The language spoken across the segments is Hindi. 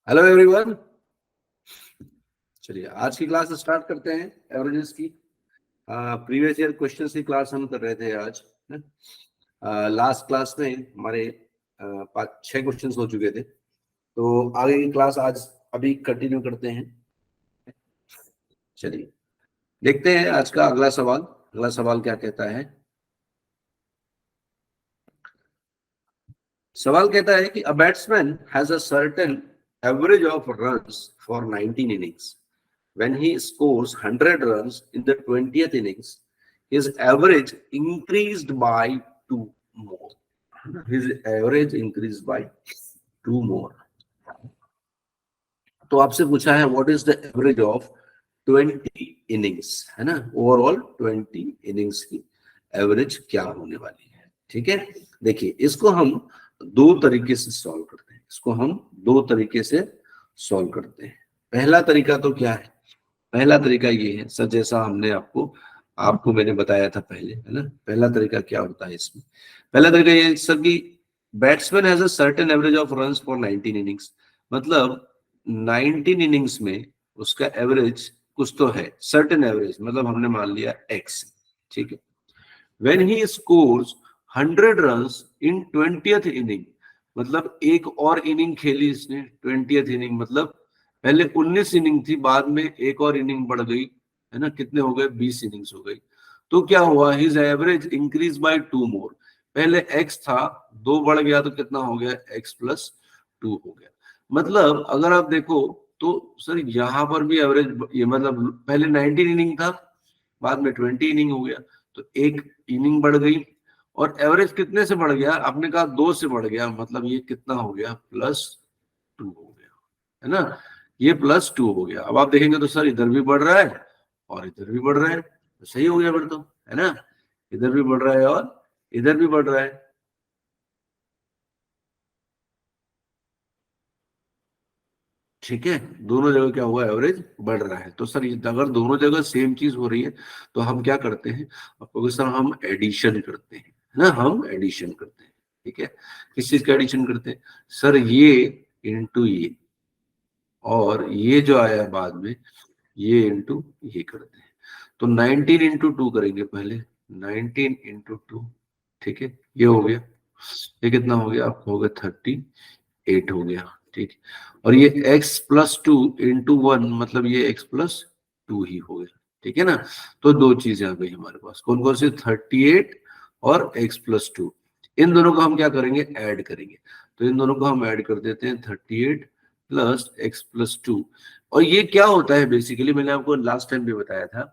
Hello everyone. चलिए आज की क्लास स्टार्ट करते हैं एवरेजेस की। प्रीवियस ईयर क्वेश्चंस की क्लास हम कर रहे थे आज। लास्ट क्लास में हमारे 5-6 क्वेश्चंस हो चुके थे, तो आगे की क्लास आज अभी कंटिन्यू करते हैं। चलिए देखते हैं आज का अगला सवाल। अगला सवाल क्या कहता है? सवाल कहता है कि a batsman has a certain average of runs for 19 innings. When he scores 100 runs in the 20th innings, his average increased by 2 more. His average increased by 2 more. तो आपसे पूछा है what is the average of 20 innings, है ना? ओवरऑल 20 इनिंग्स की एवरेज क्या होने वाली है? ठीक है, देखिए इसको हम दो तरीके से सॉल्व करते हैं। इसको हम दो तरीके से सॉल्व करते हैं। पहला तरीका तो क्या है? पहला तरीका ये है सर, जैसा हमने आपको आपको मैंने बताया था पहले, है ना? पहला तरीका क्या होता है इसमें? पहला तरीका ये सर कि batsman has a certain average of runs for 19 innings, मतलब 19 इनिंग्स में उसका एवरेज कुछ तो है, सर्टेन एवरेज, मतलब हमने मान लिया एक्स। ठीक है, when he scores 100 runs in 20th inning, मतलब एक और इनिंग खेली इसने 20th इनिंग, मतलब पहले 19 इनिंग थी, बाद में एक और इनिंग बढ़ गई, है ना? कितने हो गए? 20 इनिंग्स हो गई। तो क्या हुआ? हिज एवरेज इंक्रीज बाय 2 मोर। पहले एक्स था, 2 बढ़ गया तो कितना हो गया? एक्स प्लस 2 हो गया। मतलब अगर आप देखो तो सर यहाँ पर भी एवरेज, ये मतलब पहले 19 इनिंग था, बाद में 20 इनिंग हो गया, तो एक इनिंग बढ़ गई। और एवरेज कितने से बढ़ गया? आपने कहा 2 से बढ़ गया, मतलब ये कितना हो गया? +2 हो गया, है ना? ये +2 हो गया। अब आप देखेंगे तो सर इधर भी बढ़ रहा है और इधर भी बढ़ रहा है, तो सही हो गया फिर तो, है ना? इधर भी बढ़ रहा है और इधर भी बढ़ रहा है। ठीक है, दोनों जगह क्या हुआ? एवरेज बढ़ रहा है। तो सर अगर दोनों जगह सेम चीज हो रही है तो हम क्या करते हैं? आपको सर हम एडिशन करते हैं, है ना? हम एडिशन करते हैं। ठीक है, किस चीज का एडिशन करते हैं? सर ये इंटू ये, और ये जो आया बाद में ये इंटू ये करते हैं। तो 19 इंटू 2 करेंगे पहले, 19 इंटू 2। ठीक है, ये हो गया। ये कितना हो गया? आपको हो गया 38 हो गया। ठीक है, और ये x प्लस 2 इंटू 1, मतलब ये x प्लस 2 ही हो गया। ठीक है ना? तो दो चीजें आ गई हमारे पास, कौन कौन सी? 38 और x प्लस 2। इन दोनों को हम क्या करेंगे? ऐड करेंगे। तो इन दोनों को हम ऐड कर देते हैं, 38 प्लस x प्लस 2। और ये क्या होता है बेसिकली, मैंने आपको लास्ट टाइम भी बताया था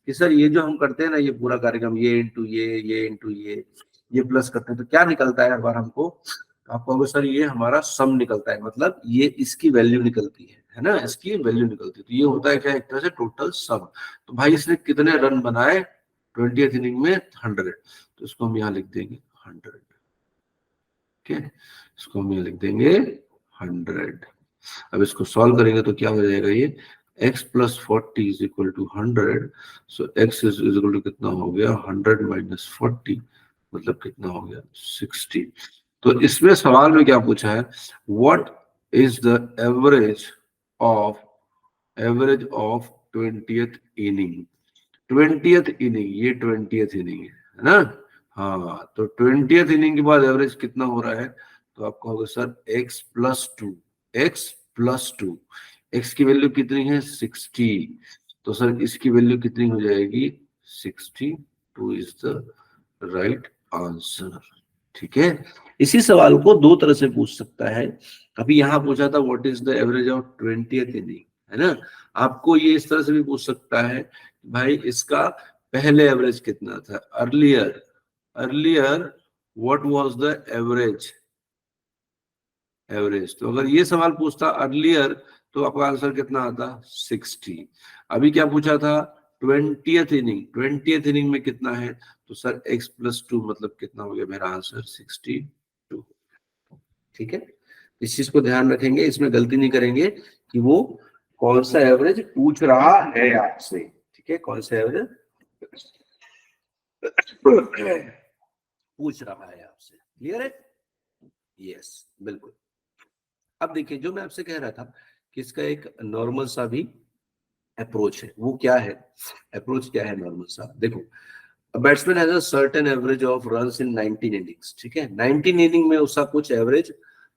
कि सर ये जो हम करते हैं ना, ये पूरा कार्यक्रम, ये इंटू ये इंटू ये प्लस करते हैं, तो क्या निकलता है हर बार हमको? आपको अगर सर ये हमारा सम निकलता है, मतलब ये इसकी वैल्यू निकलती है ना? इसकी वैल्यू निकलती है। तो ये होता है क्या? एक तरह से टोटल सम। तो भाई इसने कितने रन बनाए 20th इनिंग में? 100। तो इसको हम यहाँ लिख देंगे 100। ठीक है, इसको हम यहाँ लिख देंगे 100। अब इसको सॉल्व करेंगे तो क्या हो जाएगा? ये x plus 40 is equal to 100। So x is equal to कितना हो गया? 100 माइनस 40, मतलब कितना हो गया? 60। तो इसमें सवाल में क्या पूछा है? What is the average of 20th inning? 20th inning, ये 20th इनिंग है ना? हाँ, तो 20th इनिंग के बाद एवरेज कितना हो रहा है? तो आपका होगा sir x plus 2। X plus 2, x की वैल्यू कितनी है? 60। तो सर इसकी वैल्यू कितनी हो जाएगी? 62 इज द राइट आंसर। ठीक है, इसी सवाल को दो तरह से पूछ सकता है। अभी यहां पूछा था what is the average of 20th inning, है ना? आपको ये इस तरह से भी पूछ सकता है भाई इसका पहले एवरेज कितना था? Earlier what was the average. तो अगर ये सवाल पूछता अर्लियर तो आपका आंसर कितना आता? 60। अभी क्या पूछा था? 20th इनिंग में कितना है? तो सर x प्लस 2, मतलब कितना हो गया मेरा आंसर? 62। ठीक है, इस चीज को ध्यान रखेंगे, इसमें गलती नहीं करेंगे कि वो कौन सा एवरेज पूछ रहा है आपसे। ठीक है, कौन सा एवरेज पूछ रहा है आपसे। क्लियर है? यस, बिल्कुल। अब देखिए जो मैं आपसे कह रहा था कि इसका एक नॉर्मल सा भी अप्रोच है, वो क्या है, अप्रोच क्या है नॉर्मल सा, देखो batsman has a certain average of runs in 19 innings, ठीक है, 19 इनिंग में उसका कुछ एवरेज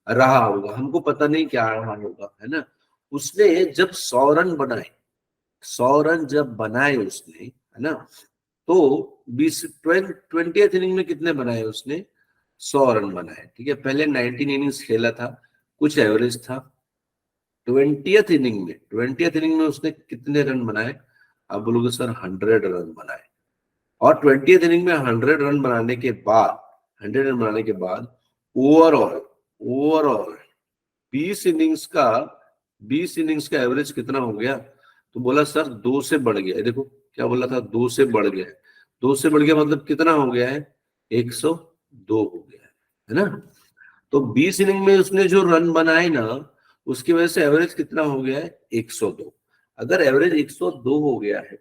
रहा होगा, हमको पता नहीं क्या रहा होगा, है ना। उसने जब 100 रन बनाए, 100 रन जब बनाए उसने, है ना, तो 20 इनिंग में कितने बनाए उसने, 100 रन बनाए, ठीक है। पहले 19 इनिंग्स खेला था, कुछ एवरेज था। 20th इनिंग में उसने कितने रन बनाए, आप बोलोगे सर 100 रन बनाए। और 20th इनिंग में 100 रन बनाने के बाद, 100 रन बनाने के बाद ओवरऑल, ओवरऑल 20 इनिंग्स का 20 इनिंग्स का एवरेज कितना हो गया, तो बोला सर 2 से बढ़ गया है। देखो क्या बोला था, 2 से बढ़ गया है। 2 से बढ़ गया मतलब कितना हो गया है, 102 हो गया है ना। तो 20 इनिंग में उसने जो रन बनाए ना, उसकी वजह से एवरेज कितना हो गया है, 102। अगर एवरेज 102 हो गया है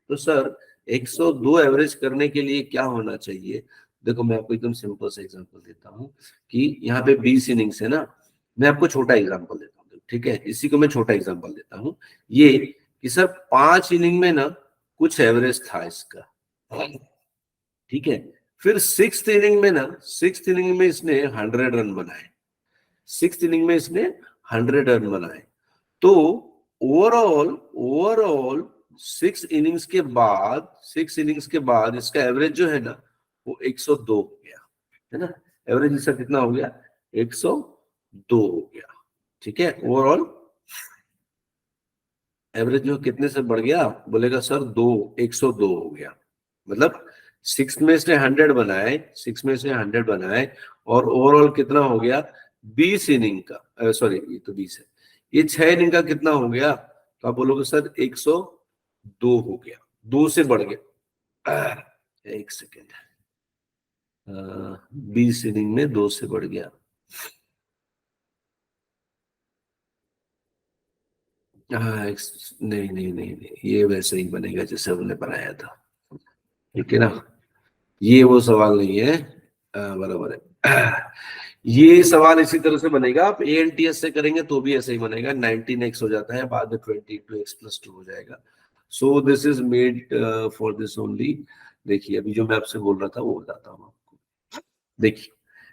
तो सर 102 एवरेज करने के लिए क्या होना चाहिए। देखो मैं आपको एकदम सिंपल सा एग्जांपल देता हूँ कि यहाँ पे 20 इनिंग्स है ना, मैं आपको छोटा एग्जांपल देता हूँ, ठीक है, इसी को मैं छोटा एग्जांपल देता हूँ। ये कि सर 5 इनिंग में ना कुछ एवरेज था इसका, ठीक है। फिर 6th इनिंग में ना, 6th इनिंग में इसने 100 रन बनाए, 6th इनिंग में इसने 100 रन बनाए। तो ओवरऑल, ओवरऑल 6 इनिंग्स के बाद, 6 इनिंग्स के बाद इसका एवरेज जो है ना वो 102 हो गया, है ना। एवरेज इसका कितना हो गया, 102 हो गया, ठीक है। ओवरऑल एवरेज जो कितने से बढ़ गया, बोलेगा सर 102 हो गया। मतलब 6 में से 100 बनाए, 6 में से 100 बनाए, और ओवरऑल कितना हो गया, 20 इनिंग का, सॉरी ये तो 20 है, ये 6 इनिंग का कितना हो गया, तो आप बोलोगे सर 102 हो गया, 2 से बढ़ गया। एक सेकेंड, 20 इनिंग में 2 से बढ़ गया। हाँ नहीं नहीं नहीं नहीं, ये वैसे ही बनेगा जैसे हमने बनाया था, ठीक है ना। ये वो सवाल नहीं है, बराबर है। ये सवाल इसी तरह से बनेगा, आप एएनटीएस से करेंगे तो भी ऐसे ही बनेगा, 19x हो जाता है, बाद में 22x+2 हो जाएगा। So this is made for this only. देखिए अभी जो मैं आपसे बोल रहा था वो बताता हूँ आपको। देखिए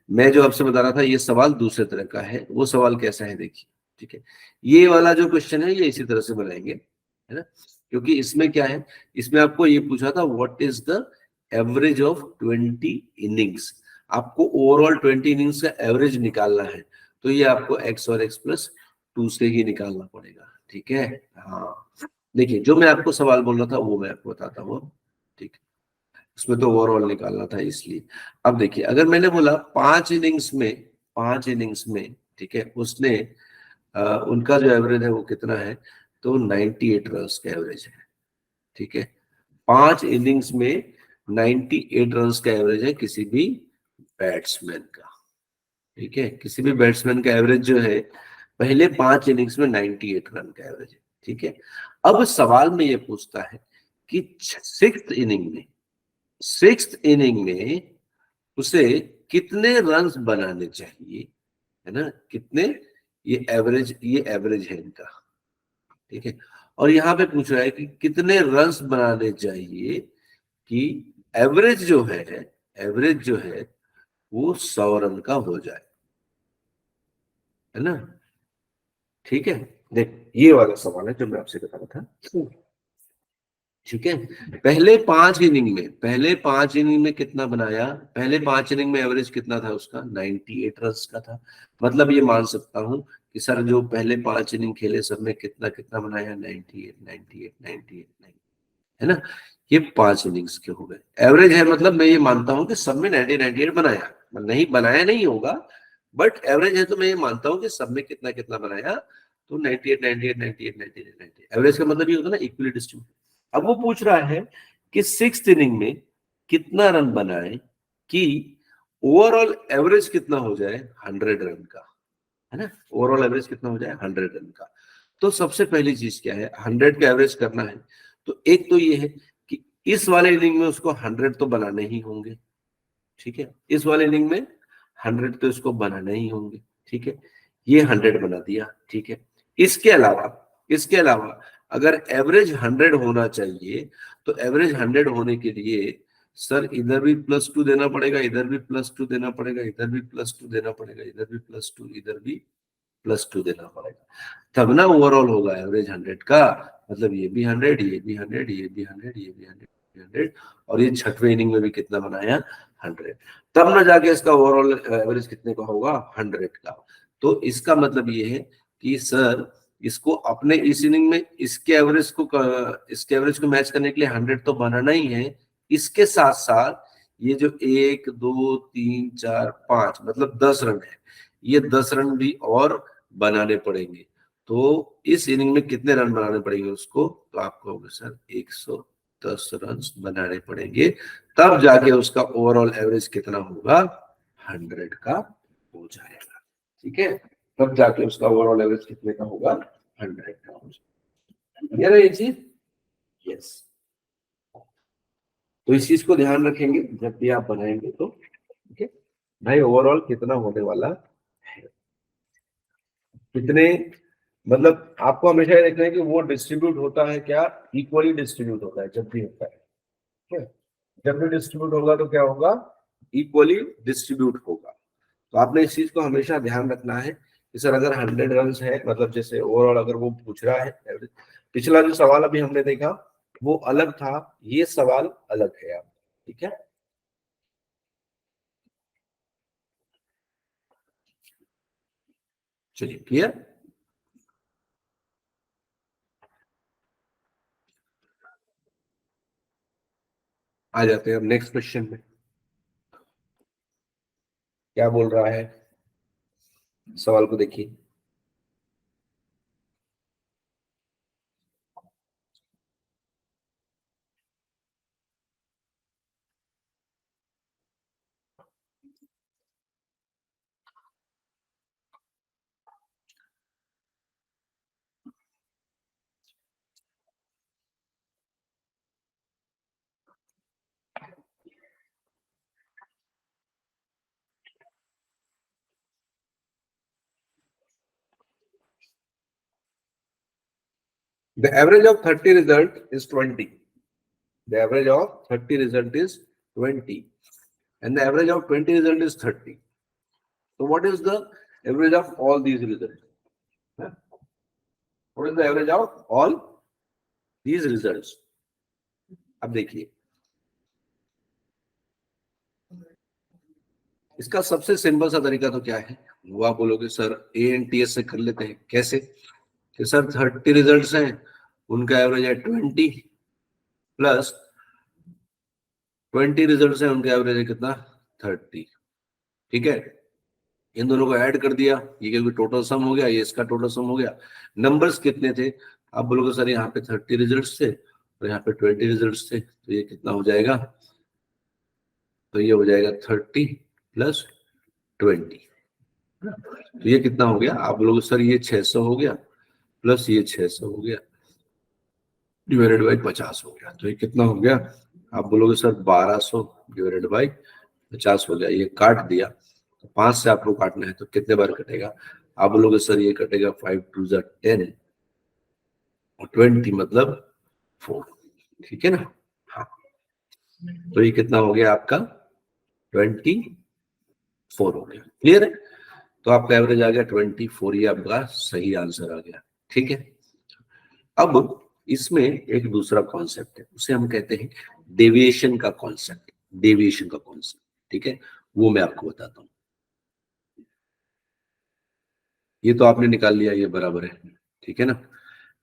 मैं जो आपसे बता रहा था ये सवाल दूसरे तरह का है, वो सवाल कैसा है देखिए, ठीक है। ये वाला जो क्वेश्चन है ये इसी तरह से बनाएंगे, है ना, क्योंकि इसमें क्या है, इसमें आपको ये पूछा था what is the average of 20 innings, आपको ओवरऑल 20 इनिंग्स का एवरेज निकालना है, तो ये आपको x और x+2 से ही निकालना पड़ेगा, ठीक है। हाँ देखिए जो मैं आपको सवाल बोल रहा था वो मैं आपको बताता हूँ, ठीक है। उसमें तो ओवरऑल निकालना था इसलिए। अब देखिए अगर मैंने बोला 5 इनिंग्स में, 5 इनिंग्स में, ठीक है, उसने उनका जो एवरेज है वो कितना है, तो 98 रन का एवरेज है, ठीक है। 5 इनिंग्स में 98 रन का एवरेज है किसी भी बैट्समैन का, ठीक है। किसी भी बैट्समैन का एवरेज जो है पहले 5 इनिंग्स में 98 रन का एवरेज है, ठीक है। अब सवाल में ये पूछता है कि 6th इनिंग में, 6th इनिंग में उसे कितने रन्स बनाने चाहिए, है ना, कितने, ये एवरेज है इनका, ठीक है। और यहाँ पे पूछ रहा है कि कितने रन्स बनाने चाहिए कि एवरेज जो है, एवरेज जो है वो 100 रन का हो जाए, है ना, ठीक है। देख ये वाला सवाल है जो मैं आपसे बता रहा था, ठीक है। पहले 5 इनिंग में कितना बनाया, पहले 5 इनिंग में एवरेज कितना था उसका, 98 रन का था। मतलब ये मान सकता हूं कि सर जो पहले 5 इनिंग खेले सब में कितना कितना बनाया, 98 98 98 है ना। ये 5 इनिंग्स के हो गए, एवरेज है, मतलब मैं ये मानता हूं कि सब में 98 बनाया, नहीं बनाया नहीं होगा, बट एवरेज है तो मैं ये मानता हूं कि सब में कितना कितना बनाया, तो 98 98 98 98 98 एवरेज का मतलब ये होता है ना, इक्वली डिस्ट्रीब्यूट। अब वो पूछ रहा है कि 6th इनिंग में कितना रन बनाए कि ओवरऑल एवरेज कितना हो जाए 100 रन का, है ना, ओवरऑल एवरेज कितना हो जाए 100 रन का। तो सबसे पहली चीज क्या है, 100 का एवरेज करना है, तो एक तो ये है कि इस वाले इनिंग में उसको 100 तो बनाने ही होंगे, ठीक है, इस वाले इनिंग में 100 तो इसको बनाने ही होंगे, ठीक है। ये 100 बना दिया, ठीक है। इसके अलावा अगर एवरेज 100 होना चाहिए तो एवरेज 100 होने के लिए सर इधर भी +2 देना पड़ेगा, इधर भी +2 देना पड़ेगा, इधर भी +2 देना पड़ेगा, इधर भी +2, इधर भी +2 देना पड़ेगा, तब ना ओवरऑल होगा एवरेज 100 का। मतलब ये भी 100, ये भी 100, ये भी 100, ये भी 100, और ये छठवें इनिंग में भी कितना बनाया 100, तब ना जाके इसका ओवरऑल एवरेज कितने का होगा 100 का। तो इसका मतलब ये है कि सर इसको अपने इस इनिंग में इसके एवरेज को मैच करने के लिए 100 तो बनाना ही है। इसके साथ साथ ये जो 1 2 3 4 5 मतलब 10 रन है, ये 10 रन भी और बनाने पड़ेंगे। तो इस इनिंग में कितने रन बनाने पड़ेंगे उसको, तो आपको होगा सर 110 रन बनाने पड़ेंगे, तब जाके उसका ओवरऑल एवरेज कितना होगा 100 का हो जाएगा, ठीक है। तब जाके उसका ओवरऑल एवरेज कितने का होगा 100 का हो जाएगा। क्लियर है ये चीज? यस। तो इस चीज को ध्यान रखेंगे जब भी आप बनाएंगे तो, ठीक है भाई। ओवरऑल कितना होने वाला है, कितने, मतलब आपको हमेशा ये देखना है कि वो डिस्ट्रीब्यूट होता है क्या, इक्वली डिस्ट्रीब्यूट होता है जब भी होता है, ठीक है। जब भी डिस्ट्रीब्यूट होगा तो क्या होगा, इक्वली डिस्ट्रीब्यूट होगा। तो आपने इस चीज को हमेशा ध्यान रखना है कि सर अगर 100 रन है, मतलब जैसे ओवरऑल अगर वो पूछ रहा है, पिछला जो सवाल अभी हमने देखा वो अलग था, ये सवाल अलग है आप, ठीक है। चलिए क्लियर। आ जाते हैं अब नेक्स्ट क्वेश्चन में, क्या बोल रहा है सवाल को देखिए। The average of 30 result is 20. The average of 30 result is 20, and the average of 20 result is 30. So what is the average of all these results? Huh? What is the average of all these results? अब देखिए, इसका सबसे सिंपल सा तरीका तो क्या है, वो आप बोलोगे सर ANTS से कर लेते हैं। कैसे कि सर 30 रिजल्ट्स हैं, उनका एवरेज है 20, प्लस 20 रिजल्ट्स हैं, उनका एवरेज है कितना 30, ठीक है। इन दोनों को ऐड कर दिया, ये क्योंकि टोटल सम हो गया, ये इसका टोटल सम हो गया। नंबर्स कितने थे, आप बोलोगे सर यहाँ पे 30 रिजल्ट्स थे और यहाँ पे 20 रिजल्ट्स थे, तो ये कितना हो जाएगा, तो ये हो जाएगा 30 + 20। तो ये कितना हो गया, आप बोलोगे सर ये 600 हो गया, प्लस ये 600 हो गया, डिवाइडेड बाई 50 हो गया, तो ये कितना हो गया, आप बोलोगे सर 1200 डिवाइडेड बाई 50 हो गया। ये काट दिया, तो 5 से आपको काटना है तो कितने बार कटेगा, आप बोलोगे सर ये कटेगा 5 2 10 और 20 मतलब 4, ठीक है ना। हाँ, तो ये कितना हो गया आपका 24 हो गया। क्लियर है? तो आपका एवरेज आ गया 24, ये आपका सही आंसर आ गया, ठीक है। अब इसमें एक दूसरा कॉन्सेप्ट है, उसे हम कहते हैं डेविएशन का कॉन्सेप्ट, डेविएशन का कॉन्सेप्ट, ठीक है, वो मैं आपको बताता हूँ। ये तो आपने निकाल लिया, ये बराबर है, ठीक है ना।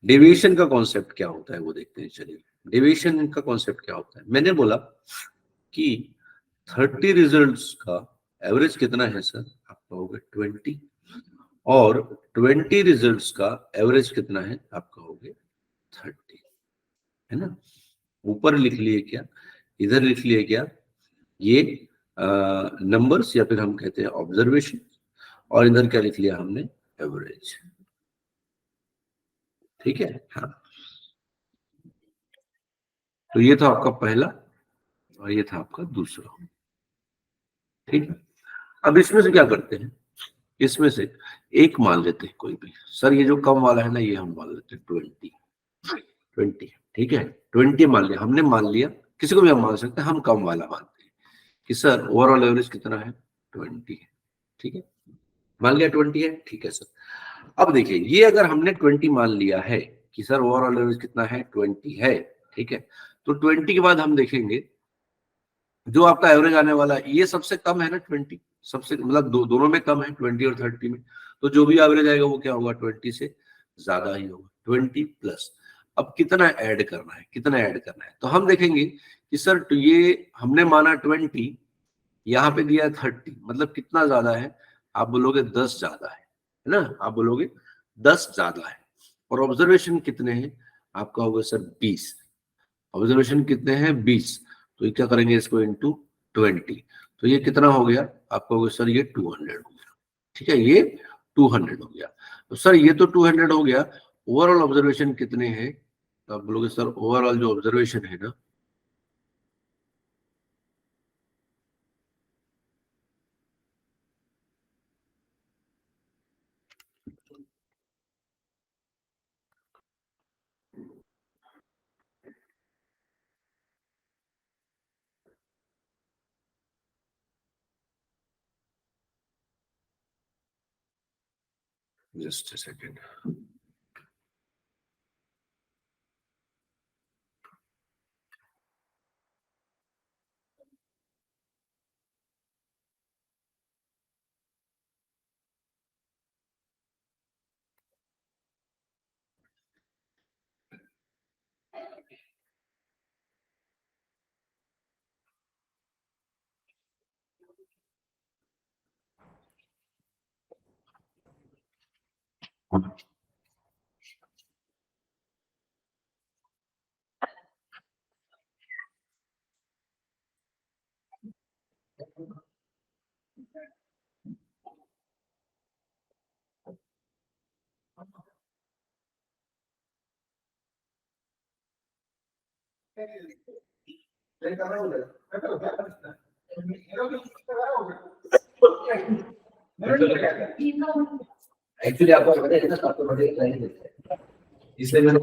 डेविएशन का कॉन्सेप्ट क्या होता है वो देखते हैं। चलिए, डेविएशन का कॉन्सेप्ट क्या होता है, मैंने बोला कि 30 रिजल्ट्स का एवरेज कितना है सर, आप कहोगे 20, और 20 रिजल्ट्स का एवरेज कितना है, आप कहोगे 30, है ना। ऊपर लिख लिए क्या, इधर लिख लिए क्या, ये नंबर्स या फिर हम कहते हैं ऑब्जर्वेशन, और इधर क्या लिख लिया हमने, एवरेज, ठीक है। हाँ, तो ये था आपका पहला और ये था आपका दूसरा, ठीक है। अब इसमें से क्या करते हैं, इसमें से एक मान लेते हैं कोई भी। सर ये जो कम वाला है ना, ये हम मान लेते हैं 20। ठीक है, 20 मान लिया हमने, मान लिया, किसी को भी हम मान सकते हैं, हम कम वाला मानते हैं कि सर ओवरऑल एवरेज कितना है, 20 है। ठीक है, मान लिया 20 है, ठीक है सर। अब देखिए, ये अगर हमने 20 मान लिया है कि सर ओवरऑल एवरेज कितना है, 20 है, ठीक है, तो 20 के बाद हम देखेंगे जो आपका एवरेज आने वाला है, ये सबसे कम है ना 20, सबसे मतलब दोनों में कम है, 20 और 30 में। तो जो भी एवरेज आएगा वो क्या होगा, 20 से ज्यादा ही होगा, 20 प्लस। अब कितना ऐड करना है, कितना ऐड करना है, तो हम देखेंगे कि सर तो ये हमने माना 20, यहाँ पे दिया है 30, मतलब कितना ज्यादा है, आप बोलोगे 10 ज्यादा है ना, आप बोलोगे 10 ज्यादा है। और ऑब्जर्वेशन कितने हैं, आपका होगा सर 20। ऑब्जर्वेशन कितने हैं, 20। तो ये क्या करेंगे, इसको इंटू 20, तो ये कितना हो गया आपका, होगा सर ये 200 हो गया। ठीक है, ये 200 हो गया। तो सर ये तो 200 हो गया, ओवरऑल ऑब्जर्वेशन कितने हैं, तो आप बोलोगे सर ओवरऑल जो ऑब्जर्वेशन है ना, जस्ट सेकेंड। एक्चुअली आपको पता है ना, आपको पता है नहीं देता है, इसलिए मैंने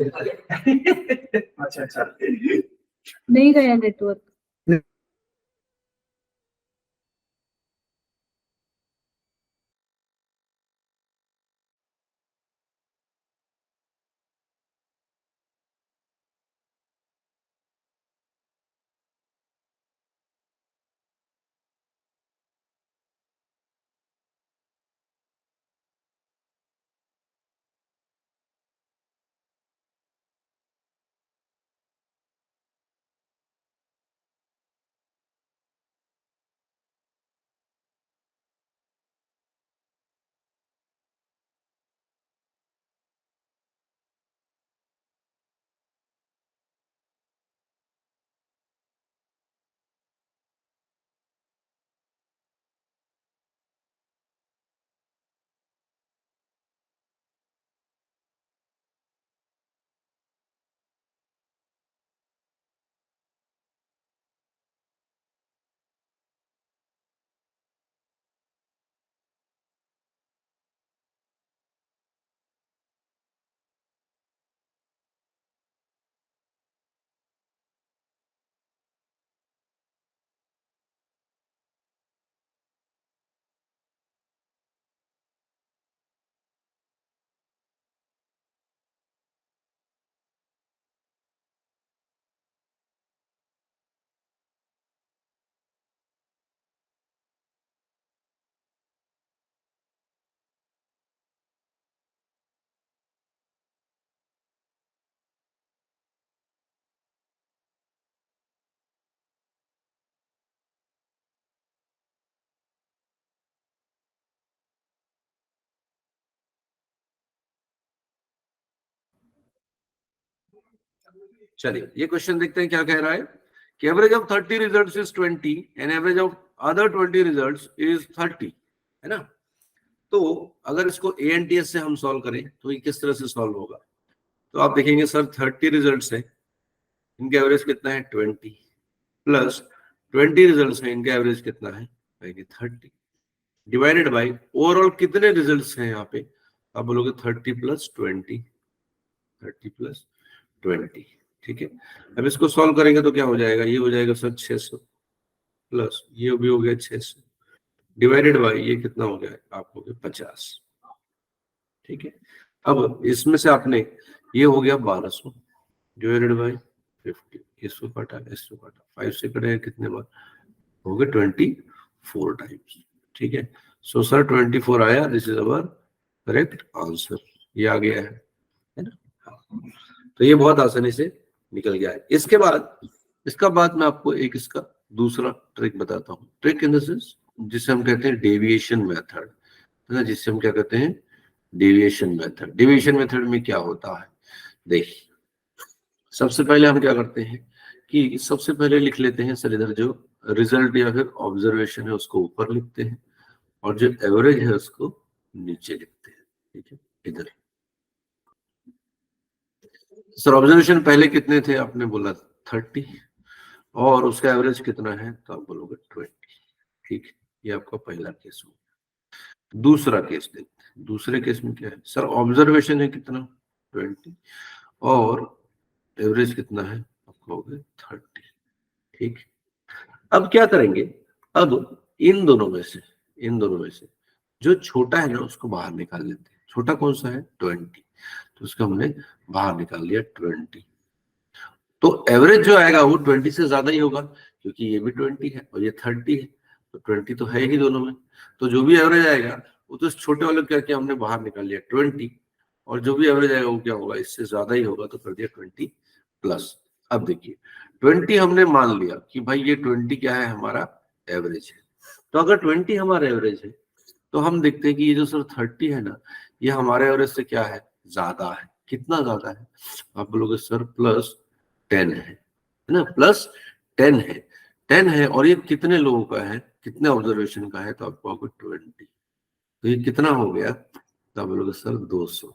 अच्छा अच्छा नहीं गया नेटवर्क। चलिए ये क्वेश्चन देखते हैं क्या कह रहा है कि average of 30 results is 20 and average of other 20 results is 30, है ना। तो अगर इसको एएनटीएस से हम सॉल्व करें तो ये किस तरह से सॉल्व होगा, तो आप देखेंगे सर 30 रिजल्ट्स है, इनका एवरेज कितना है 20, प्लस 20 रिजल्ट्स है, इनका एवरेज कितना है 30। डिवाइडेड बाई ओवरऑल कितने रिजल्ट्स हैं यहाँ पे, आप बोलोगे 30 + 20, 30 + 20, ठीक है। अब इसको सॉल्व करेंगे तो क्या हो जाएगा, ये हो जाएगा सर 600 प्लस ये भी हो गया 600 डिवाइडेड बाई ये कितना हो गया, आप हो गया 50, ठीक है। अब इसमें से आपने ये हो गया 1200 डिवाइडेड बाई 50, इसको काटा 5 से कटेगा कितने बार, हो गए 24 टाइम्स, ठीक है। सो सर 24 आया, this is our correct answer, ये आ गया है ना। हाँ। तो ये बहुत आसानी से निकल गया है। इसका बाद मैं आपको एक इसका दूसरा ट्रिक बताता हूँ, ट्रिक इन द सेंस जिसे हम कहते हैं डेविएशन मेथड, है ना, जिससे हम क्या कहते हैं डेविएशन मेथड। डेविएशन मेथड में क्या होता है, देखिए सबसे पहले हम क्या करते हैं कि सबसे पहले लिख लेते हैं सर इधर जो रिजल्ट या फिर ऑब्जर्वेशन है उसको ऊपर लिखते हैं और जो एवरेज है उसको नीचे लिखते हैं, ठीक है। इधर सर ऑब्जर्वेशन पहले कितने थे, आपने बोला 30 और उसका एवरेज कितना है, तो आप बोलोगे 20, ठीक है। ये आपका पहला केस हो। दूसरा केस देखते हैं, दूसरे केस में क्या है, सर ऑब्जर्वेशन है कितना 20 और एवरेज कितना है, आपको हो गया 30, ठीक। अब क्या करेंगे, अब इन दोनों में से जो छोटा है ना उसको बाहर निकाल लेते हैं। छोटा कौन सा है 20, तो उसको हमने बाहर निकाल लिया 20, तो एवरेज जो आएगा वो 20 से ज्यादा ही होगा क्योंकि ये भी 20 है और ये 30 है, तो 20 तो है ही दोनों में। तो जो भी एवरेज आएगा वो तो इस छोटे वाले क्या किया हमने बाहर निकाल लिया 20, और जो भी एवरेज आएगा वो क्या होगा, इससे ज्यादा ही होगा, तो कर दिया 20 प्लस। अब देखिए 20 हमने मान लिया कि भाई ये 20 क्या है, हमारा एवरेज है। तो अगर 20 हमारा एवरेज है तो हम देखते हैं कि ये जो सर 30 है ना, ये हमारे एवरेज से क्या है, ज्यादा है। कितना ज्यादा है, आप बोलोगे सर +10 है ना, +10 है और ये कितने लोगों का है, कितने ऑब्जर्वेशन का है, तो आपको 20, तो ये कितना हो गया, तो आप बोलोगे सर 200,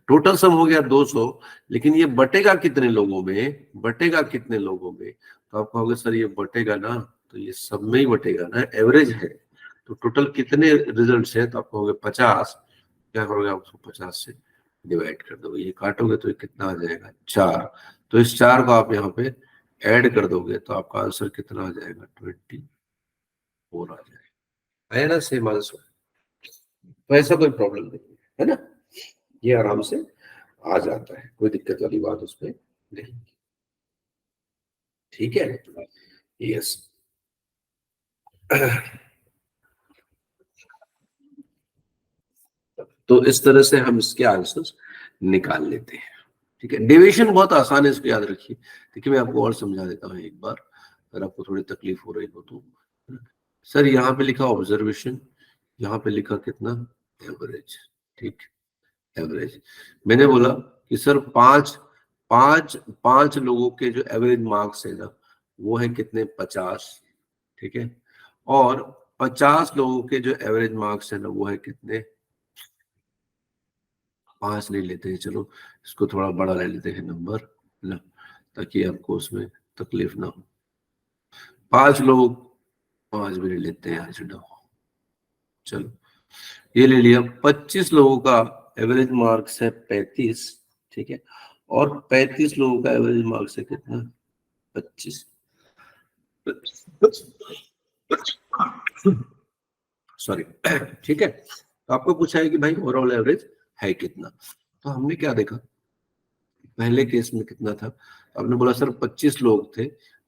टोटल सम हो गया 200, लेकिन ये बटेगा कितने लोगों में, तो आप कहोगे सर ये बटेगा ना, तो ये सब में ही बटेगा ना, एवरेज है। तो टोटल कितने रिजल्ट्स है, तो आप कहोगे 50, क्या करोगे आप उसको 50 से डिवाइड कर दोगे, ये काटोगे तो ये कितना आ जाएगा 4, तो इस 4 को आप यहाँ पे ऐड कर दोगे तो आपका आंसर कितना आ जाएगा 24 आ जाएगा, है ना, सेम आंसर। तो ऐसा कोई प्रॉब्लम नहीं है ना, ये आराम से आ जाता है, कोई दिक्कत वाली बात उसमें नहीं, ठीक है। यस तो इस तरह से हम इसके आंसर्स निकाल लेते हैं, ठीक है। डेविएशन बहुत आसान है, इसको याद रखिए। देखिए मैं आपको और समझा देता हूँ एक बार, अगर आपको थोड़ी तकलीफ हो रही हो तो। सर यहाँ पे लिखा ऑब्जर्वेशन, यहाँ पे लिखा कितना एवरेज, ठीक, एवरेज। मैंने बोला कि सर पांच पांच पांच लोगों के जो एवरेज मार्क्स है ना वो है कितने 50, ठीक है, और 50 लोगों के जो एवरेज मार्क्स है ना वो है कितने 5 ले लेते हैं, चलो इसको थोड़ा बड़ा ले लेते हैं नंबर ना, ताकि आपको उसमें तकलीफ ना हो। 5 लोग 5 भी ले लेते हैं, चलो चलो ये ले लिया। 25 लोगों का एवरेज मार्क्स है 35, ठीक है, और 35 लोगों का एवरेज मार्क्स है कितना 25, सॉरी, ठीक है। तो आपको पूछा है कि भाई ओवरऑल एवरेज है कितना, तो हमने क्या देखा, पहले केस में कितना था, आपने बोला सर 25 लोग थे,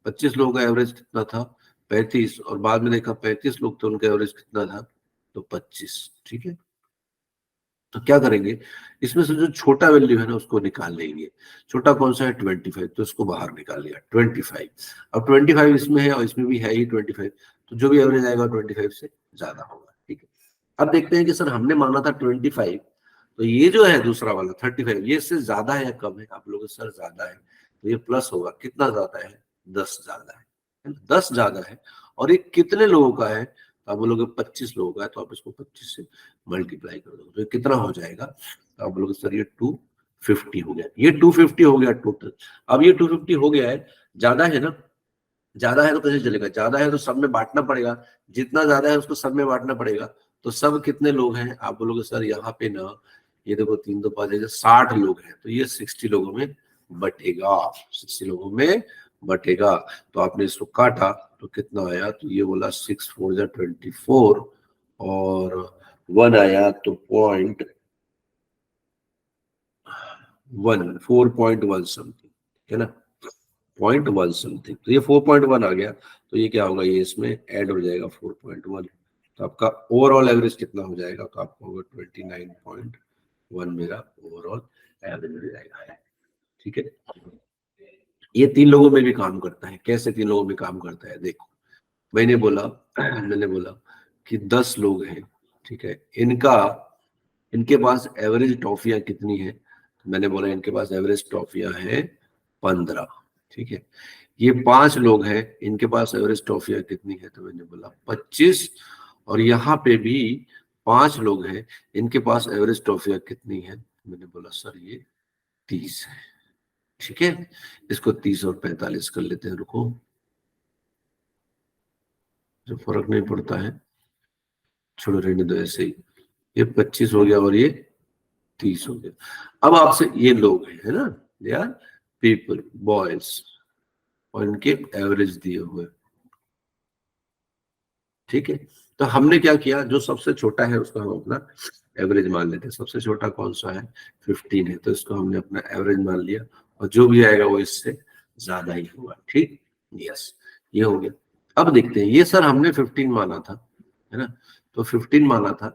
25 लोगों का एवरेज कितना था 35, और बाद में देखा 35 लोग थे उनका एवरेज कितना था, तो 25, ठीक है। तो क्या करेंगे, इसमें से जो छोटा वैल्यू है ना उसको निकाल लेंगे। छोटा कौन सा है 25, तो इसको बाहर निकाल लिया 25। अब 25 इसमें है और इसमें भी है ही 25, तो जो भी एवरेज आएगा 25 से ज्यादा होगा, ठीक है। अब देखते हैं कि सर हमने माना था 25, तो ये जो है दूसरा वाला 35 ये इससे ज्यादा है या कम है, आप लोग सर ज्यादा है, तो ये प्लस होगा, कितना ज्यादा है 10 ज्यादा है, 10 ज्यादा है, और ये कितने लोगों का है, तो आप बोलोगे 25 लोगों का है, तो आप इसको 25 से मल्टीप्लाई कर दो, तो ये कितना हो जाएगा, तो आप बोलोगे सर ये 250 हो गया, ये 250 हो गया टोटल। अब ये 250 हो गया है, ज्यादा है ना, ज्यादा है तो कैसे चलेगा, ज्यादा है तो सब में बांटना पड़ेगा, जितना ज्यादा है उसको सब में बांटना पड़ेगा। तो सब कितने लोग हैं, आप बोलोगे सर यहाँ पे ना, ये देखो 3 2 5 60 लोग हैं, तो ये 60 लोगों में बटेगा, 60 लोगों में बटेगा। तो आपने इसको काटा तो कितना आया, तो ये बोला 6 4 जा 24 और 1 आया तो 4.1 समथिंग, है ना, 0.1 समथिंग। तो ये 4.1 आ गया, तो ये क्या होगा, ये इसमें ऐड हो जाएगा 4.1, तो आपका ओवरऑल एवरेज कितना हो जाएगा, तो आपका होगा 29.1 मेरा ओवरऑल एवरेज हो जाएगा। ठीक है, ये 3 लोगों में भी काम करता है। कैसे 3 लोगों में काम करता है, देखो मैंने बोला कि 10 लोग हैं, ठीक है, इनके पास एवरेज टॉफियां कितनी है, तो मैंने बोला इनके पास एवरेज टॉफियां है 15, ठीक है। ये 5 लोग हैं, इनके पास एवरेज टॉफियां कितनी है, तो मैंने बोला 25, और यहाँ पे भी 5 लोग हैं, इनके पास एवरेज टॉफियां कितनी है, तो मैंने बोला सर ये 30 है। ठीक है, इसको 30 और 45 कर लेते हैं, रुको, जो फर्क नहीं पड़ता है, छोड़ो रहने दो ऐसे ही। ये 25 हो गया और ये 30 हो गया। अब आपसे ये लोग हैं, है ना, दे आर पीपल, बॉयज, और इनके एवरेज दिए हुए। ठीक है, तो हमने क्या किया, जो सबसे छोटा है उसको हम अपना एवरेज मान लेते हैं। सबसे छोटा कौन सा है, 15 है, तो इसको हमने अपना एवरेज मान लिया, और जो भी आएगा वो इससे ज्यादा ही होगा। ठीक, यस, ये हो गया। अब देखते हैं, ये सर हमने 15 माना था, है ना, तो 15 माना था,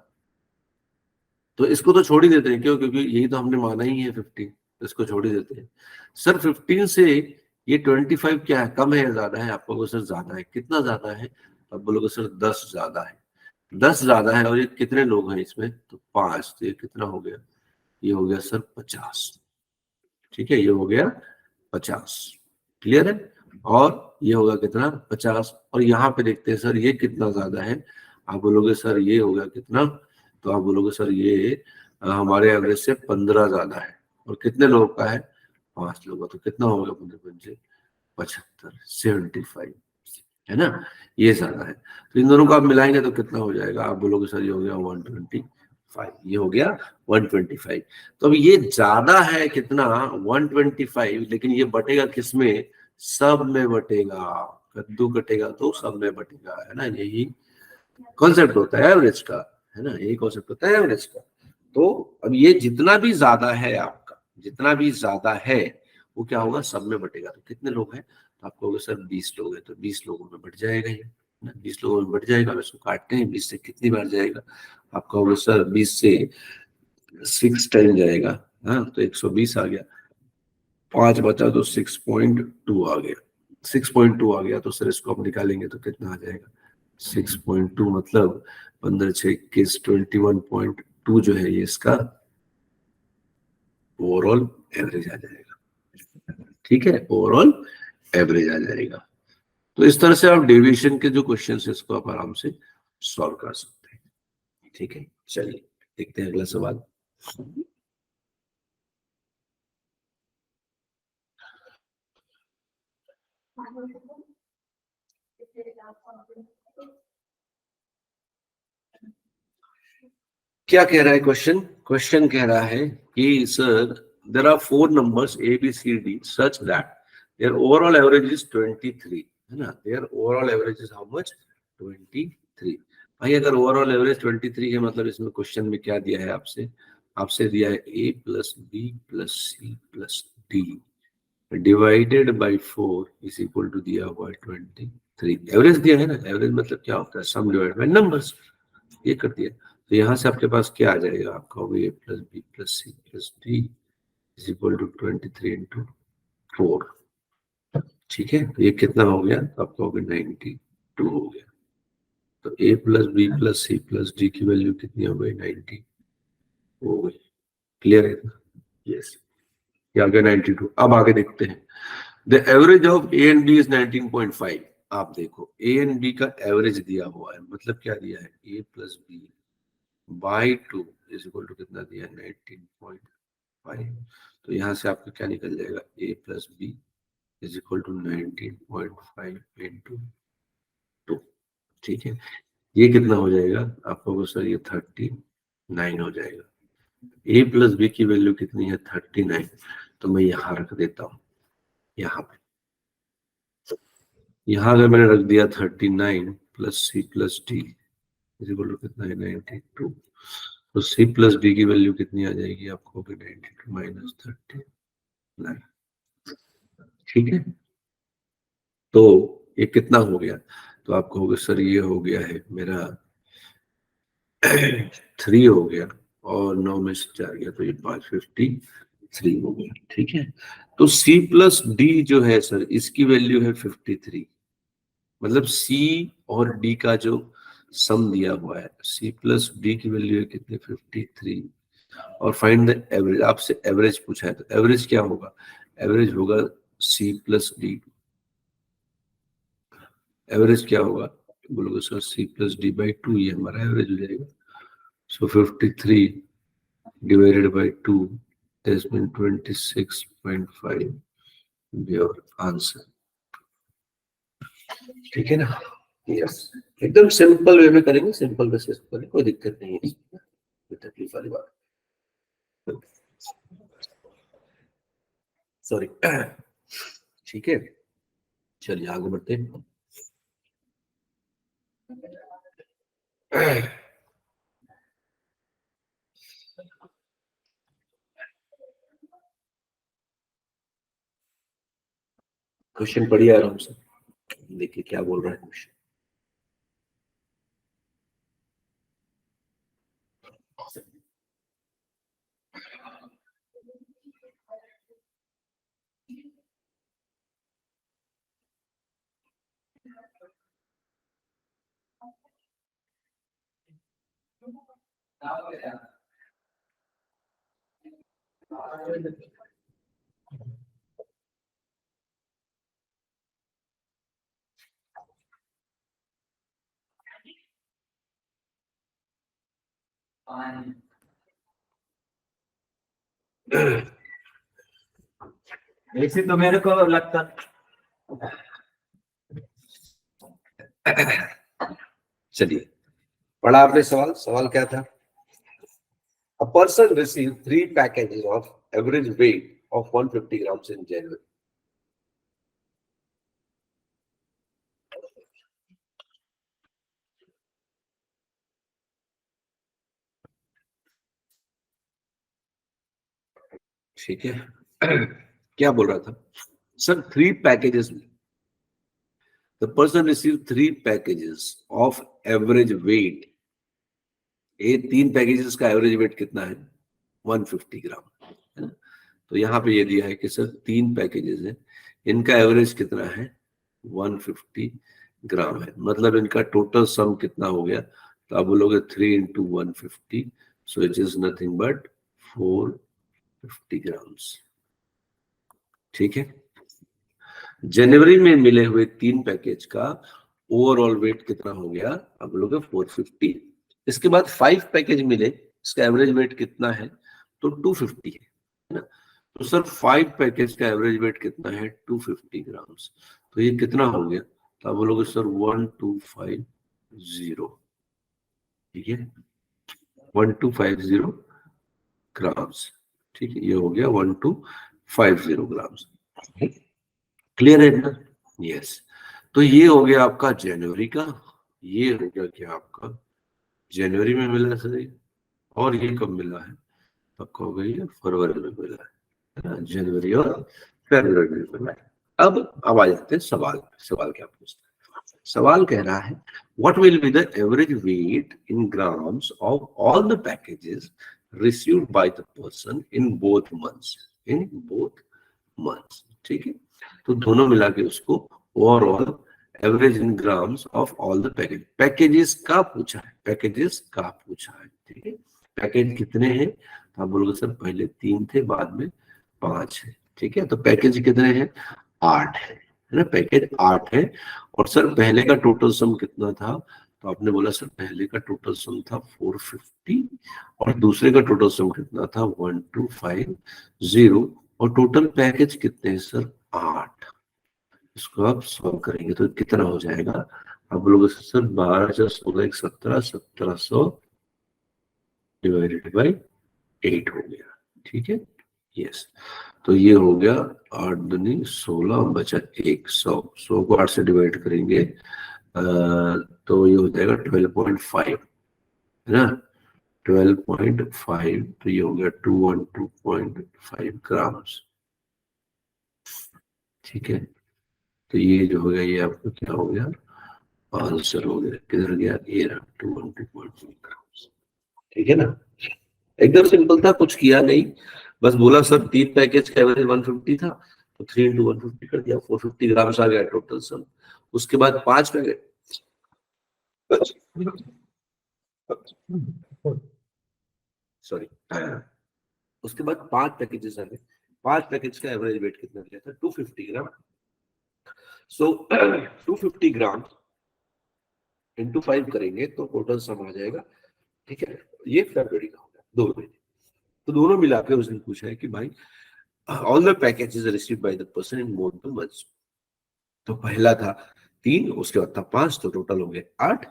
तो इसको तो छोड़ ही देते हैं, क्यों, क्योंकि यही तो हमने माना ही है 15, तो इसको छोड़ ही देते हैं। सर 15 से ये 25 क्या है, कम है या ज्यादा है, आपको सर ज्यादा है, कितना ज्यादा है, अब बोलोगे सर 10 ज्यादा है, 10 ज्यादा है, और ये कितने लोग हैं इसमें, तो 5, तो ये कितना हो गया, ये हो गया सर 50। ठीक है, ये हो गया 50, क्लियर है, और ये होगा कितना 50, और यहाँ पे देखते हैं सर ये कितना ज्यादा है, आप बोलोगे सर ये हो गया कितना, तो आप बोलोगे सर ये हमारे एवरेज से 15 ज्यादा है, और कितने लोगों का है, 5 लोगों का, तो कितना होगा 15 75, 75, है ना, ये ज्यादा है। तो इन दोनों को आप मिलाएंगे तो कितना हो जाएगा, आप बोलोगे सर ये हो गया 125, ये हो गया 125। तो अब ये ज्यादा है कितना, 125, लेकिन ये बटेगा किसमें, सब में बटेगा, कद्दू कटेगा तो सब में बटेगा, है ना, यही कॉन्सेप्ट होता है एवरेज का, है ना, यही कॉन्सेप्ट होता है एवरेज का। तो अब ये जितना भी ज्यादा है आपका, जितना भी ज्यादा है वो क्या होगा, सब में बटेगा। तो कितने लोग हैं, तो आपको होगा सर 20 लोग हैं, तो 20 लोगों में बढ़ जाएगा ये, ना, 20 लोगों में बढ़ जाएगा। अब इसको काटते हैं, 20 से कितनी बार जाएगा, आपका होगा सर 20 से 6 टाइम जाएगा, हाँ, तो 120 आ गया, 5 बचा तो 6.2 आ गया, 6.2 आ गया, तो सर इसको आप निकालेंगे तो कितना आ जाएगा, 6.2 मतलब 15 6 21 21.2 जो है ये इसका ओवरऑल एवरेज आ जाएगा। ठीक है, ओवरऑल एवरेज आ जाएगा। तो इस तरह से आप डेविएशन के जो क्वेश्चन है इसको आप आराम से सॉल्व कर सकते हैं। ठीक है, चलिए देखते हैं अगला सवाल। क्या कह रहा है क्वेश्चन, क्वेश्चन कह रहा है कि sir there are 4 numbers a b c d such that their overall average is 23, है ना, their overall average is how much, 23। भाई अगर ओवरऑल एवरेज 23 है, मतलब इसमें क्वेश्चन में क्या दिया है आपसे, आपसे दिया है A plus B plus C plus D divided by 4 is equal to दिया हुआ 23। एवरेज दिया है ना, एवरेज मतलब क्या होता है, सम डिवाइड बाई नंबर्स, ये कर दिया। तो यहाँ से आपके पास क्या आ जाएगा, आपका होगा A plus B plus C plus D is equal to 23 into 4। ठीक है, तो ये कितना हो गया, तो आपका हो गया 92 हो गया। तो A plus B plus C plus D की वैल्यू कितनी हो गई, 90 हो गई। क्लियर है, यस, ये आ गया 92। अब आगे देखते हैं, the average of A and B is 19.5। आप देखो ए एंड बी का एवरेज दिया हुआ है, मतलब क्या दिया है, A plus B by 2 is equal to कितना दिया है, 19.5। तो यहाँ से आपका क्या निकल जाएगा, A plus B is equal to 19.5 into 2। ठीक है, ये कितना हो जाएगा आपको सर? ये 39 हो जाएगा। a प्लस बी की वैल्यू कितनी है? 39। तो मैं यहाँ रख देता हूँ, यहाँ पे, यहाँ अगर मैंने रख दिया 39 plus C plus D is equal to कितना है? 92। तो सी प्लस डी की वैल्यू कितनी आ जाएगी आपको? 92 माइनस 39। ठीक है, तो ये कितना हो गया? तो आपको होगा सर ये हो गया है मेरा 3 हो गया, और 9 में से 4 गया तो ये 553 हो गया। ठीक है, तो C प्लस डी जो है सर, इसकी वैल्यू है 53। मतलब C और D का जो सम दिया हुआ है, C प्लस डी की वैल्यू है कितने? 53। और फाइंड द एवरेज, आपसे एवरेज पूछा है, तो एवरेज क्या होगा? एवरेज होगा C प्लस डी। एवरेज क्या होगा? बोलोगे sir C plus D by 2, ये हमारा एवरेज हो जाएगा। सो 53 divided by 2 has been 26.5 your answer। ठीक है ना? यस, एकदम सिंपल वे में करेंगे, सिंपल बेसिस पर, कोई दिक्कत नहीं है इसमें, कोई तकलीफ वाली बात। सॉरी। ठीक है, चलिए आगे बढ़ते हैं। क्वेश्चन पढ़िए आराम से, देखिए क्या बोल रहा है क्वेश्चन। ऐसे तो मेरे को लगता। चलिए, पढ़ा आपने सवाल? सवाल क्या था? A person received 3 packages of average weight of 150 grams in January. ठीक है, क्या बोल रहा था सर? 3 पैकेजेस में the person received 3 packages of average weight। ये 3 पैकेजेस का एवरेज वेट कितना है? 150 ग्राम, है ना? तो यहाँ पे ये दिया है कि सर 3 पैकेजेस है, इनका एवरेज कितना है? 150 ग्राम है। मतलब इनका टोटल सम कितना हो गया? तो आप बोलोगे 3 into 150, so it is nothing but 450 grams. ठीक है, जनवरी में मिले हुए 3 पैकेज का ओवरऑल वेट कितना हो गया? आप बोलोगे 450। इसके बाद 5 पैकेज मिले, इसका एवरेज वेट कितना है? तो 250 है ना? तो सर 5 पैकेज का एवरेज वेट कितना है? 250 ग्राम्स। तो ये कितना हो गया? तो आप बोलोगे सर 1250। ठीक है, 1250 ग्राम्स। ठीक है, ये हो गया 1250 ग्राम्स। क्लियर है ना? यस। तो ये हो गया आपका जनवरी का, ये हो गया क्या आपका? जनवरी में मिला सर, और ये कब मिला है? पक्का हो गई है, फरवरी में मिला है ना? जनवरी और फरवरी में मिला है। अब आ जाते हैं सवाल। सवाल क्या पूछता है? सवाल कह रहा है what will be the average weight in grams of all the packages received by the person in both months. In both months. ठीक है, तो दोनों मिला के उसको overall average in grams of all the package. Packages का पूछा है, पैकेजेस का पूछा है। ठीक है, पैकेज कितने हैं? तो आप बोलोगे सर पहले 3 थे, बाद में 5 है। ठीक है, तो पैकेज कितने हैं? 8 है ना? पैकेज 8 है। और सर पहले का टोटल सम कितना था? तो आपने बोला सर पहले का टोटल सम था 450, और दूसरे का टोटल सम कितना था? 1250। और टोटल पैकेज कितने हैं सर? 8। इसको आप सॉल्व करेंगे तो कितना हो जाएगा, आप बोलोगे सर 12 16 1700 डिवाइडेड बाई 8 हो गया, ठीक है। यस, तो ये हो गया 8 दूनी 16 बचा 1, 100 को 8 से डिवाइड करेंगे तो ये हो जाएगा 12.5, है ना। 12.5 तो ये हो गया 212.5 ग्राम्स, ठीक है। तो ये जो हो गया ये आपको क्या हो गया, आंसर हो गया, किधर गया, ये रहा 212.5 ग्राम्स, ठीक है ना। एकदम सिंपल था, कुछ किया नहीं, बस बोला सर 3 पैकेज का एवरेज 150 था तो 3 इंटू 150 कर दिया, 450 ग्राम्स आ गया टोटल सम। उसके बाद 5 पैकेट, सॉरी, उसके बाद 5 पैकेजेस आ गए, 5 पैकेज का एवरेज वेट कितना गया था, 250 ग्राम। सो 250 ग्राम इंटू 5 करेंगे तो टोटल सम आ जाएगा, ठीक है। ये फरवरी का होगा, 2 महीने। तो दोनों मिला के उसने पूछा है कि भाई all the packages received by the person in both the months. तो पहला था 3, उसके बाद था 5, तो टोटल हो गए 8,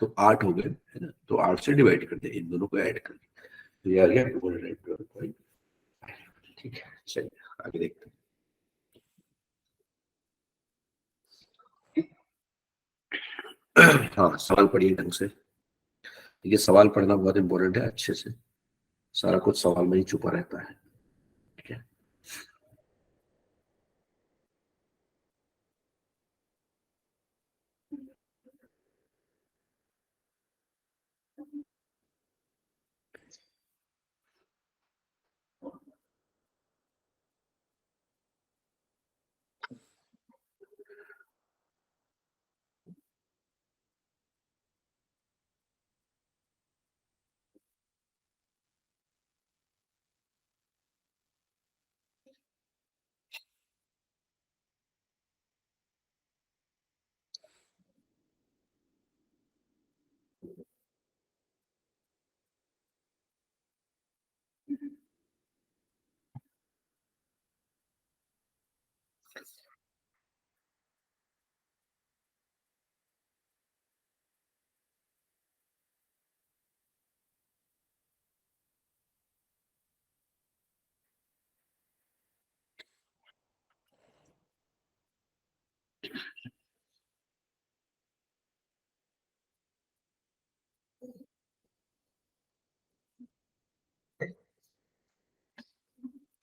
तो 8 हो गए, है ना। तो 8 से डिवाइड कर दिया, इन दोनों को ऐड कर दिया, तो ये आ गया 212.5, ठीक है। चलिए आगे देखते हैं। हाँ, सवाल पढ़िए ढंग से, ये सवाल पढ़ना बहुत इंपॉर्टेंट है, अच्छे से, सारा कुछ सवाल में ही छुपा रहता है, ठीक है।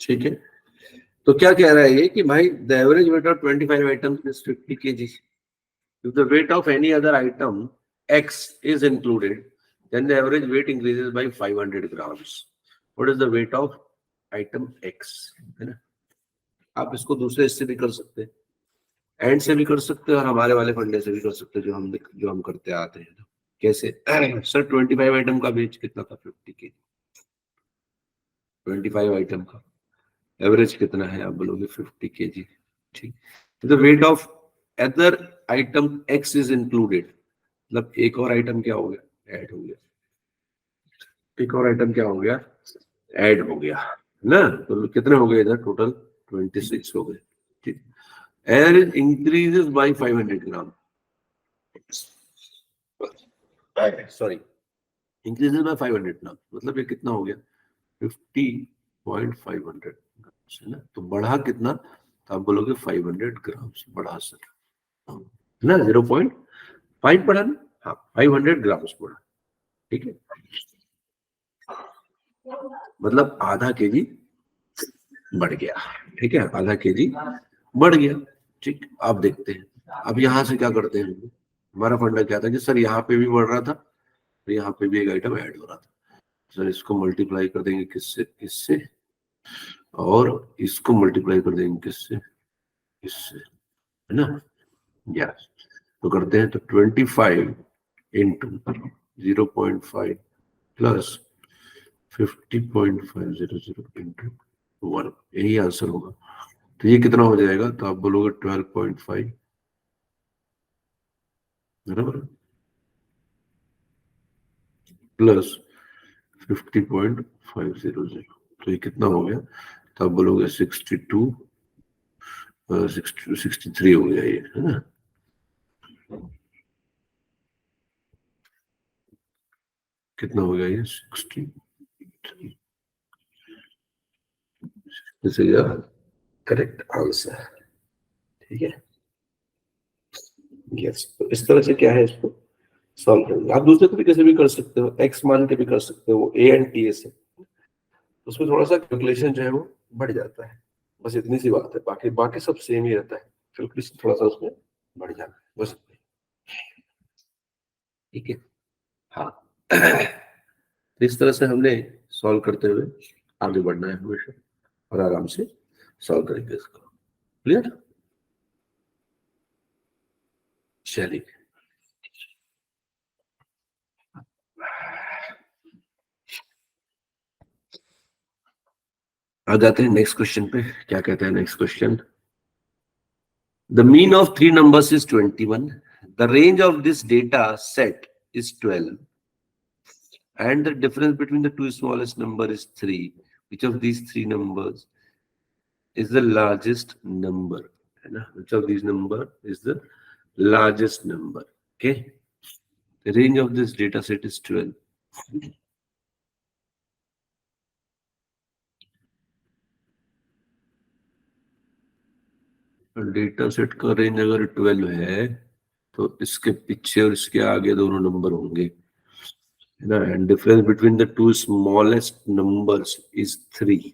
ठीक है, तो क्या कह रहा है ये कि भाई the average weight of 25 items is 50 kg, if the weight of any other item x is included then the average weight increases by 500 grams. What is the weight of item x, है ना। आप इसको दूसरे इससे भी कर सकते हैं, एंड से भी कर सकते हैं और हमारे वाले फंडे से भी कर सकते हैं जो हम करते आते हैं। कैसे सर 25 आइटम का वेट कितना था, 50 kg, 25 आइटम का एवरेज कितना है, आप बोलोगे 50 kg, ठीक। The weight of other item x is included, मतलब एक और आइटम क्या हो गया, ऐड हो गया, एक और आइटम क्या हो गया, ऐड हो गया, है ना। तो कितने हो गए इधर, टोटल 26 हो गए, ठीक। Air is increases by 500 gram, sorry, increases by 500 ग्राम, मतलब ये कितना हो गया 50.500, है ना। तो बढ़ा कितना, तो आप बोलोगे 500 ग्राम बढ़ा सर, है ना, 0.5 बढ़ा ना, हाँ 500 ग्राम बढ़ा, ठीक है, मतलब आधा केजी बढ़ गया, ठीक है, आधा केजी बढ़ गया, ठीक। आप देखते हैं अब यहाँ से क्या करते हैं, हमारा फंडा क्या था कि सर यहाँ पे भी बढ़ रहा था, तो यहाँ पे भी एक आइटम ऐड हो रहा था, सर इसको मल्टीप्लाई कर देंगे किससे, इससे, और इसको मल्टीप्लाई कर देंगे किससे, इससे, है ना। यस, तो करते हैं, तो 25 इंटू 0.5 प्लस 50.500 इंटू 1, यही आंसर होगा। तो ये कितना हो जाएगा, तो आप बोलोगे 12.5, बराबर, प्लस 50.500, तो ये कितना हो गया, तो आप बोलोगे 62 63 हो गया ये, है ना। कितना हो गया ये 63, दिस इज करेक्ट आंसर। ठीक है, यस। तो इस तरह से क्या है, इसको सॉल्व करेंगे। आप दूसरे तरीके से भी कर सकते हो, एक्स मान के भी कर सकते हो, ए एंड टी से। उसमें थोड़ा सा कैलकुलेशन जो है वो बढ़ जाता है, बस इतनी सी बात है। बाकी बाकी सब सेम ही रहता है, कैलकुलेशन थोड़ा सा उसमें बढ़ जाता है, बस। ठीक है, हाँ। तो इस तरह से हमने सॉल्व करते हुए आगे बढ़ना है हमेशा, और आराम से सॉल्व करेंगे इसको। क्लियर? चलिए, आ जाते हैं नेक्स्ट क्वेश्चन पे। क्या कहते हैं next question? The mean of three numbers is 21. The range of this data set is 12. And the difference between the two smallest number is 3. Which of these three numbers is the largest number? है ना? Which of these number is the largest number? Okay. The range of this data set is 12. Data set का रेंज अगर 12 है तो इसके पीछे और इसके आगे दोनों नंबर होंगे, है ना। And difference between the two smallest numbers is 3।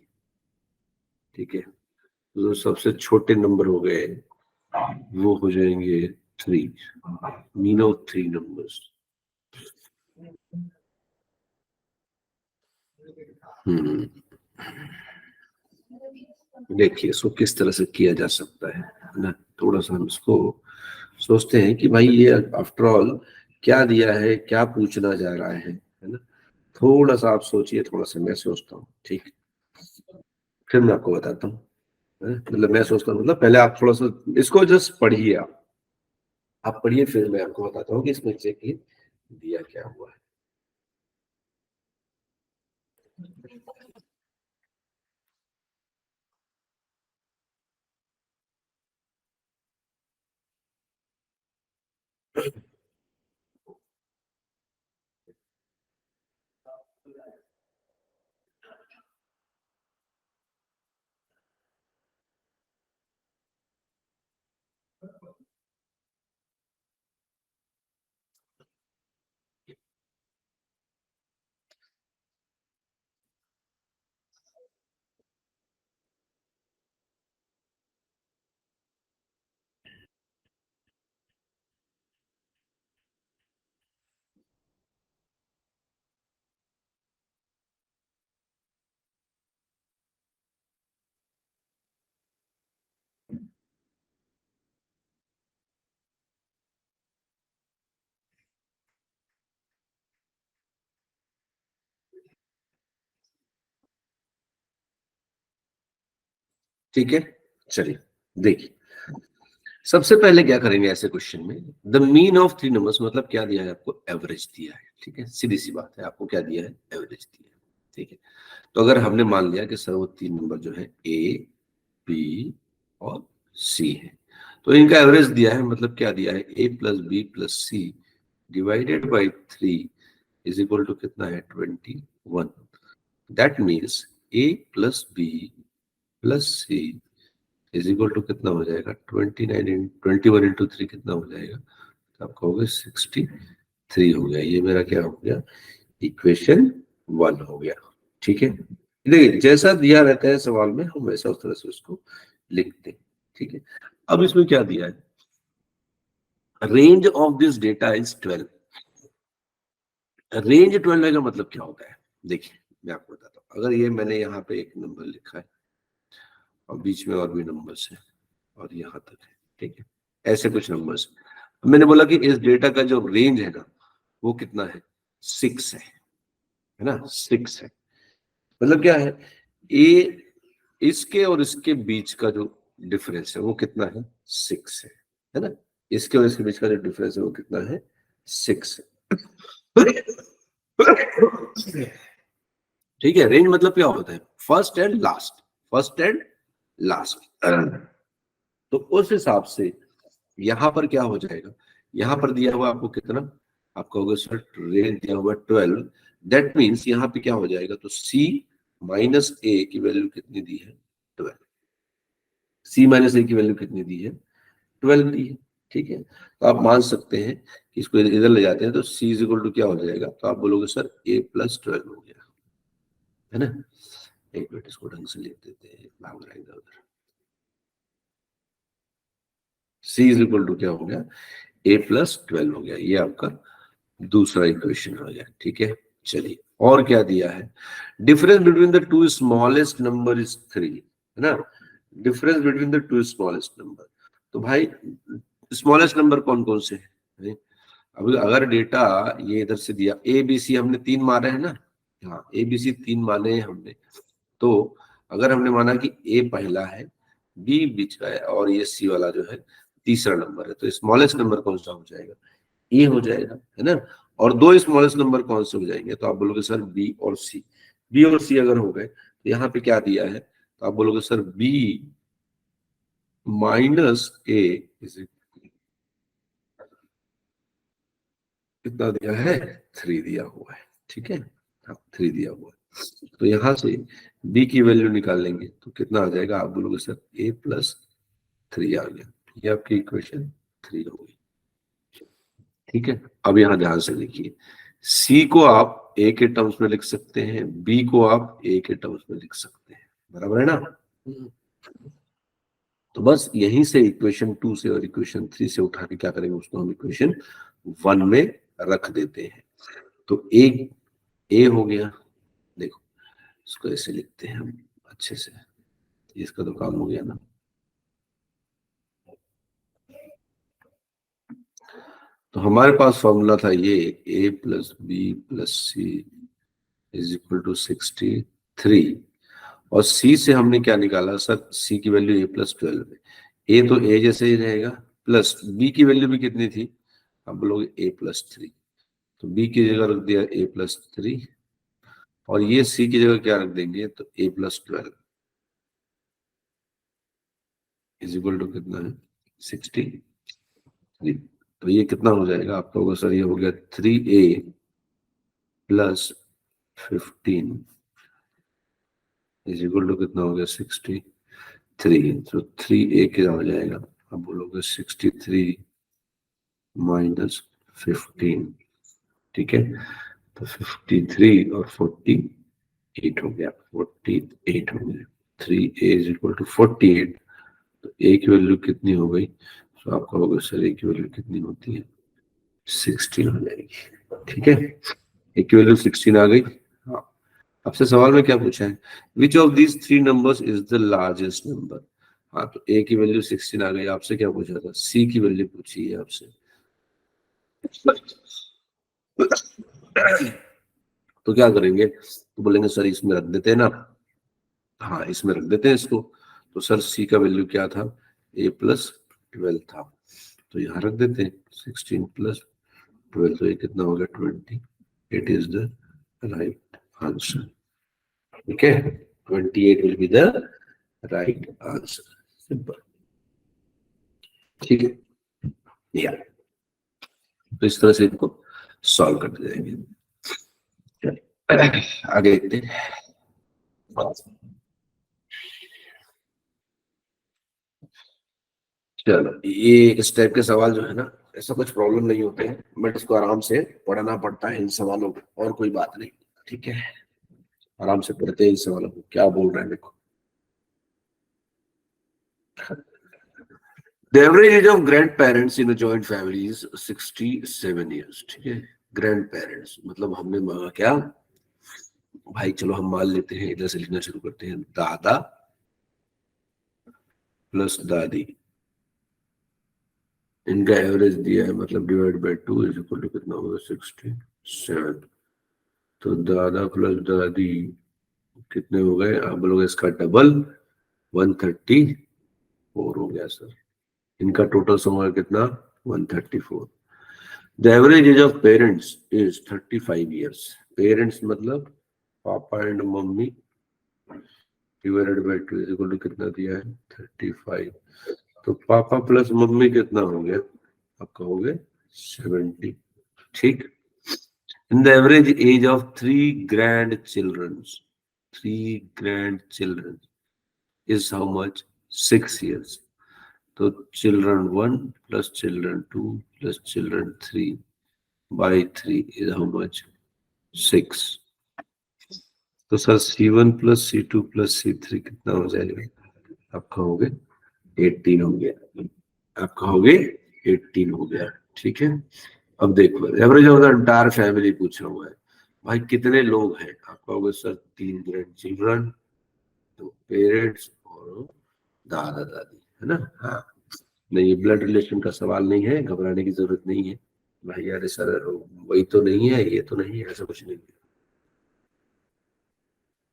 ठीक है, तो सबसे छोटे नंबर हो गए वो हो जाएंगे 3। Mean of 3 numbers. देखिए इसको किस तरह से किया जा सकता है ना। थोड़ा सा हम इसको सोचते हैं कि भाई ये आफ्टर ऑल क्या दिया है, क्या पूछना जा रहा है ना। थोड़ा सा आप सोचिए, थोड़ा सा मैं सोचता हूँ, ठीक। फिर मैं आपको बताता हूँ। मतलब मैं सोचता हूँ, मतलब पहले आप थोड़ा सा इसको जस्ट पढ़िए। आप पढ़िए, फिर मैं आपको बताता हूँ कि इसमें एग्जैक्टली दिया क्या हुआ है। ठीक है, चलिए देखिए। सबसे पहले क्या करेंगे ऐसे क्वेश्चन में, द मीन ऑफ 3 नंबर्स, मतलब क्या दिया है आपको? एवरेज दिया है। ठीक है, सीधी सी बात है, आपको क्या दिया है? एवरेज दिया है। ठीक है, तो अगर हमने मान लिया कि सर वो 3 नंबर जो है ए, बी और सी है, तो इनका एवरेज दिया है, मतलब क्या दिया है? A plus B plus C divided by 3 is equal to कितना है? 21। That means A plus B plus C is equal to कितना हो जाएगा? 21 इंटू 3 कितना हो जाएगा? तो आपका होगा 63 हो गया। ये मेरा क्या हो गया? इक्वेशन 1 हो गया। ठीक है, देखिए जैसा दिया रहता है सवाल में, हम वैसा उस तरह से उसको लिखते हैं। ठीक है, अब इसमें क्या दिया है? Range of this data is 12। Range 12 का मतलब क्या होता है? देखिए मैं आपको बताता हूँ। अगर ये मैंने यहाँ पे एक नंबर लिखा है और बीच में और भी नंबर्स है और यहाँ तक है, ठीक है, ऐसे कुछ नंबर्स। मैंने बोला कि इस डेटा का जो रेंज है ना वो कितना है? 6 है ना। 6 है, मतलब क्या है? ए, इसके और इसके बीच का जो डिफरेंस है वो कितना है? 6 है ना। इसके और इसके बीच का जो डिफरेंस है वो कितना है? 6 है। ठीक है, रेंज मतलब क्या होता है? First and last, first and last. तो उस हिसाब से यहाँ पर क्या हो जाएगा, यहाँ पर दिया हुआ आपको कितना, आपका होगा सर रेंज दिया हुआ 12, दैट मीन्स यहाँ पे क्या हो जाएगा, तो C माइनस A की वैल्यू कितनी दी है, 12। C माइनस A की वैल्यू कितनी दी है, 12 दी है, ठीक है। तो आप मान सकते हैं कि इसको इधर ले जाते हैं तो C इज इक्वल टू क्या हो जाएगा, तो आप बोलोगे सर A प्लस 12 हो गया, है ना। एक मिनट इसको ढंग से लिख देते हैं, भाग रहा है इधर उधर। C इज इक्वल टू क्या हो गया, A प्लस 12 हो गया, ये आपका दूसरा इक्वेशन हो गया, ठीक है। चलिए और क्या दिया है, difference between the two smallest number is 3, है ना। Difference between the two smallest number, तो भाई स्मॉलेस्ट नंबर कौन कौन से है, अभी अगर डेटा ये इधर से दिया ए बी सी, हमने 3 मारे हैं ना, हाँ ए बी सी 3 माने हैं हमने, तो अगर हमने माना कि ए पहला है, बी बीच का है और ये सी वाला जो है तीसरा नंबर है, तो स्मॉलेस्ट नंबर कौन सा हो जाएगा, ए हो जाएगा, है ना। और दो स्मॉलेस्ट नंबर कौन से हो जाएंगे, तो आप बोलोगे सर बी और सी, बी और सी अगर हो गए तो यहाँ पे क्या दिया है, तो आप बोलोगे सर बी माइनस ए कितना दिया है, 3 दिया हुआ है, ठीक है, हाँ 3 दिया हुआ है। तो यहाँ से b की वैल्यू निकाल लेंगे तो कितना आ जाएगा, आप बोलोगे सर a प्लस 3 आ गया, ये आपकी इक्वेशन 3 हो गई, ठीक है। अब यहाँ ध्यान से देखिए, c को आप a के टर्म्स में लिख सकते हैं, b को आप a के टर्म्स में लिख सकते हैं, बराबर है ना। तो बस यहीं से इक्वेशन 2 से और इक्वेशन 3 से उठा के क्या करेंगे, उसको हम इक्वेशन 1 में रख देते हैं। तो एक ए हो गया, देखो इसको ऐसे लिखते हैं हम अच्छे से, इसका तो काम हो गया ना। तो हमारे पास फॉर्मूला था ये a plus B plus C is equal to 63, और c से हमने क्या निकाला सर, c की वैल्यू a प्लस 12 है, a तो a जैसे ही रहेगा, प्लस b की वैल्यू भी कितनी थी, आप बोलोगे a प्लस 3, तो b की जगह रख दिया a प्लस 3, और ये c की जगह क्या रख देंगे, तो a plus 12 is equal to कितना है, 63। तो ये कितना हो जाएगा आपका, होगा सर ये हो गया 3a plus 15 is equal to कितना हो गया, 63। तो 3a क्या हो जाएगा, आप बोलोगे 63 माइनस 15, ठीक है। तो 53 और 48 हो गया, 48 हो गया, 3a इज इक्वल टू 48, तो a की वैल्यू कितनी हो गई, तो आपका होगा सर a की वैल्यू कितनी होती है, 16 हो जाएगी, ठीक है। a की वैल्यू 16 आ गई। हाँ, आपसे सवाल में क्या पूछा है, which of these 3 numbers is the largest number. हाँ, तो a की वैल्यू 16 आ गई, आपसे क्या पूछा था, c की वैल्यू पूछी है आपसे। तो क्या करेंगे, तो बोलेंगे सर इसमें रख देते हैं ना, हाँ इसमें रख देते हैं इसको। तो सर c का वैल्यू क्या था, a प्लस 12 था, तो यहाँ रख देते हैं 16 प्लस 12, तो ये कितना हो गया 20, it is the right answer, ठीक है। 28 will be the right answer, simple, ठीक है। या तो इस तरह से इनको सॉल्व करते जाएंगे। आगे देखते हैं। चलो, ये इस टाइप के सवाल जो है ना, ऐसा कुछ प्रॉब्लम नहीं होते हैं, बट इसको आराम से पढ़ना पड़ता है इन सवालों को, और कोई बात नहीं, ठीक है। आराम से पढ़ते हैं इन सवालों को, क्या बोल रहे हैं देखो। The average age of grandparents in a joint family is 67 years, ठीक है। ग्रैंड मतलब हमने मांगा क्या भाई, चलो हम मान लेते हैं, इधर से लिखना शुरू करते हैं, दादा प्लस दादी, इनका एवरेज दिया है, मतलब divide by 2 is equal to कितना होगा, 67। तो दादा प्लस दादी कितने हो गए, आप बोलोगे इसका डबल 134 हो गया सर, इनका टोटल सम होगा कितना 134। The average age of parents is 35 years, parents मतलब पापा एंड मम्मी, divided by 2 is equal to कितना दिया है 35। तो पापा प्लस मम्मी कितना हो गया? आप कहोगे 70। ठीक। In the average age of 3 grandchildren is how much? 6 years. तो children 1 plus children 2 plus children 3 by 3 is how much? 6. तो sir C1 plus C2 plus C3 कितना हो जाएगा? आप कहोगे 18 हो गया। आप कहोगे 18 हो गया। ठीक है। अब देखो average of the entire family पूछा हुआ है। भाई कितने लोग हैं? आप कहोगे सर 3 ग्रैंडचिल्ड्रन, तो पेरेंट्स और दादा दादी, है ना? हाँ, नहीं ये ब्लड रिलेशन का सवाल नहीं है, घबराने की जरूरत नहीं है भाई। अरे सर वही तो नहीं है, ये तो नहीं है, ऐसा कुछ नहीं है।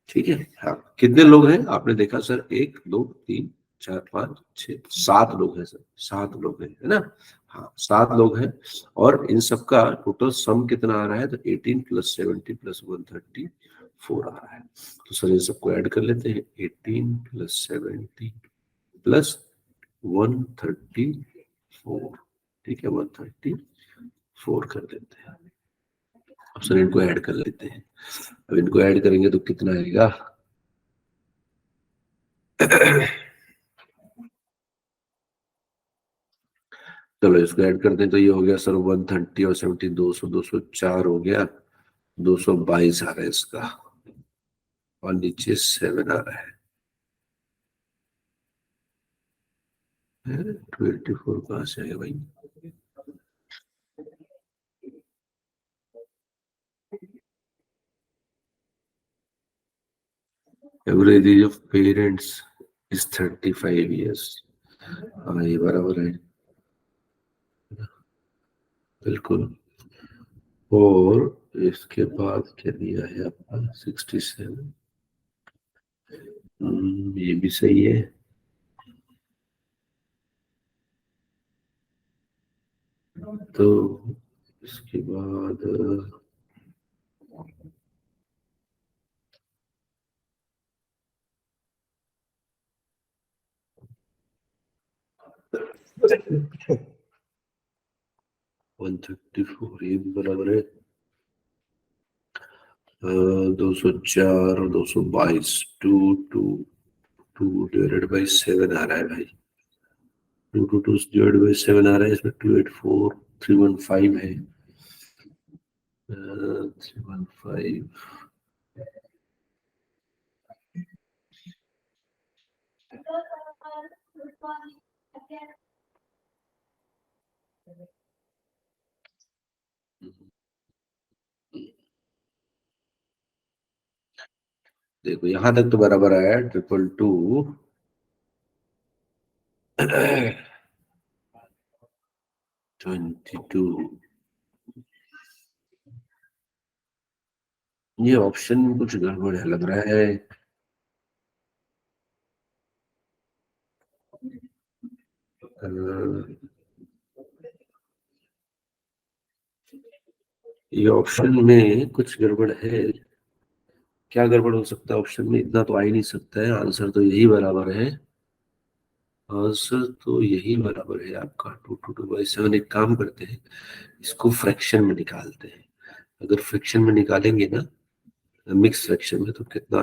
ठीक है। हाँ, कितने लोग हैं? आपने देखा सर 1 2 3 4 5 6 7 लोग हैं सर, 7 लोग हैं, है ना? हाँ 7 लोग हैं। और इन सबका टोटल सम कितना आ रहा है? तो 18 + 70 + 134 आ रहा है। तो सर इन सबको ऐड कर लेते हैं। 18 + 70 + 134, ठीक है, 134 कर लेते हैं। अब सर इनको ऐड कर लेते हैं। अब इनको ऐड करेंगे तो कितना आएगा? चलो इसको ऐड करते हैं तो ये हो गया सर 130 और 70 200 204 हो गया, 222 आ रहा है इसका, और नीचे 7 आ रहा है। 24 कहाँ से आएगा भाई? Average age of parents is 35 years। हाँ ये बराबर है बिल्कुल। और इसके बाद क्या दिया है आपका? 67। ये भी सही है। तो इसके बाद 134 ये भी बराबर है। 204 और 222, 2 डिवाइडेड बाई 7 आ रहा है भाई। 2 डिवाइडेड बाई 7 आ रहा है। इसमें 284 315 है। 315 देखो यहां तक तो बराबर आया। 222 22। ये ऑप्शन में कुछ गड़बड़ है लग रहा है। ये ऑप्शन में कुछ गड़बड़ है। क्या गड़बड़ हो सकता है ऑप्शन में? इतना तो आ ही नहीं सकता है। आंसर तो यही बराबर है। आंसर तो यही बराबर है आपका 2 एक काम करते हैं, इसको फ्रैक्शन में निकालते हैं। अगर फ्रैक्शन में निकालेंगे ना, मिक्स फ्रैक्शन में, तो कितना